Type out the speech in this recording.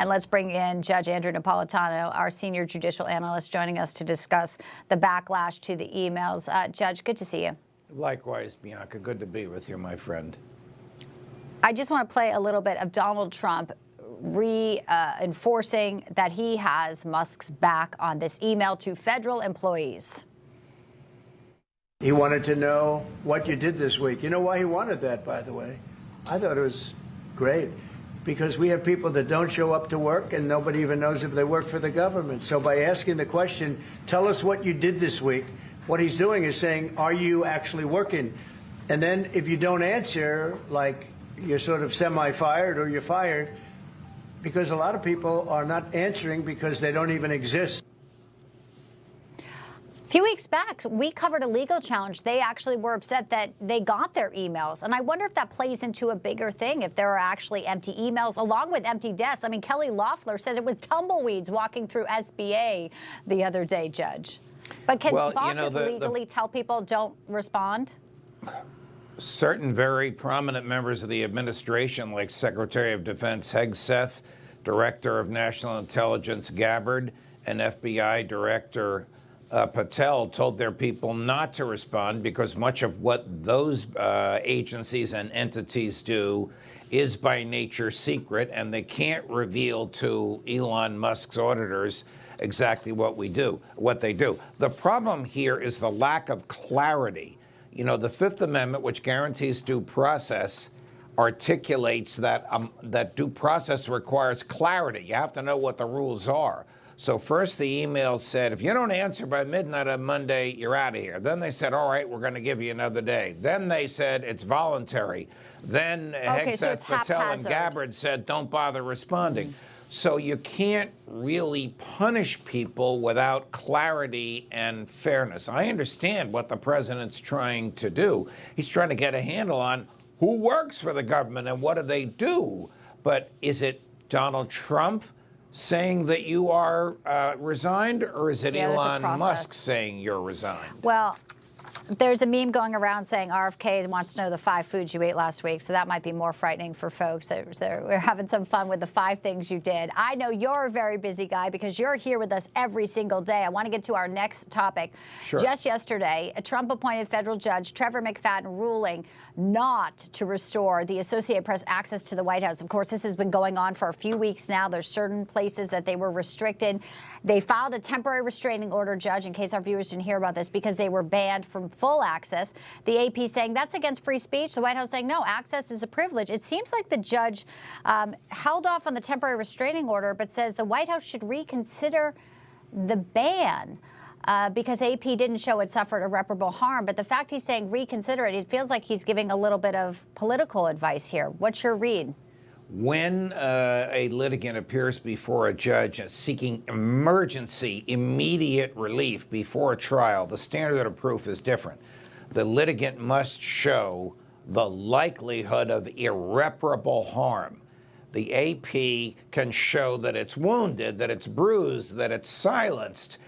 And let's bring in Judge Andrew Napolitano, our senior judicial analyst, joining us to discuss the backlash to the emails. Judge, good to see you. Likewise, Bianca. Good to be with you, my friend. I just want to play a little bit of Donald Trump reinforcing that he has Musk's back on this email to federal employees. He wanted to know what you did this week. You know why he wanted that, by the way? I thought it was great, because we have people that don't show up to work and nobody even knows if they work for the government. So by asking the question, tell us what you did this week, what he's doing is saying, are you actually working? And then if you don't answer, like you're sort of semi-fired or you're fired, because a lot of people are not answering because they don't even exist. A few weeks back, we covered a legal challenge. They actually were upset that they got their emails. And I wonder if that plays into a bigger thing, if there are actually empty emails along with empty desks. I mean, Kelly Loeffler says it was tumbleweeds walking through SBA the other day, Judge. But can bosses legally tell people don't respond? Certain very prominent members of the administration, like Secretary of Defense Hegseth, Director of National Intelligence Gabbard, and FBI Director Patel, told their people not to respond because much of what those agencies and entities do is by nature secret, and they can't reveal to Elon Musk's auditors exactly what they do. The problem here is the lack of clarity. You know, the Fifth Amendment, which guarantees due process, articulates that that due process requires clarity. You have to know what the rules are. So first the email said, if you don't answer by midnight on Monday, you're out of here. Then they said, all right, we're going to give you another day. Then they said it's voluntary. Then Hegseth, Patel, and Gabbard said, don't bother responding. So you can't really punish people without clarity and fairness. I understand what the president's trying to do. He's trying to get a handle on who works for the government and what do they do. But is it Donald Trump saying that you are resigned, or is it Elon Musk saying you're resigned? Well, there's a meme going around saying RFK wants to know the 5 foods you ate last week, so that might be more frightening for folks. We're having some fun with the 5 things you did. I know you're a very busy guy because you're here with us every single day. I want to get to our next topic. Sure. Just yesterday, a Trump-appointed federal judge, Trevor McFadden, ruling not to restore the Associated Press access to the White House. Of course, this has been going on for a few weeks now. There's certain places that they were restricted. They filed a temporary restraining order, Judge, in case our viewers didn't hear about this, because they were banned from full access. The AP saying that's against free speech. The White House saying, no, access is a privilege. It seems like the judge held off on the temporary restraining order, but says the White House should reconsider the ban. Because AP didn't show it suffered irreparable harm. But the fact he's saying reconsider it, it feels like he's giving a little bit of political advice here. What's your read? When a litigant appears before a judge seeking emergency, immediate relief before a trial, the standard of proof is different. The litigant must show the likelihood of irreparable harm. The AP can show that it's wounded, that it's bruised, that it's silenced,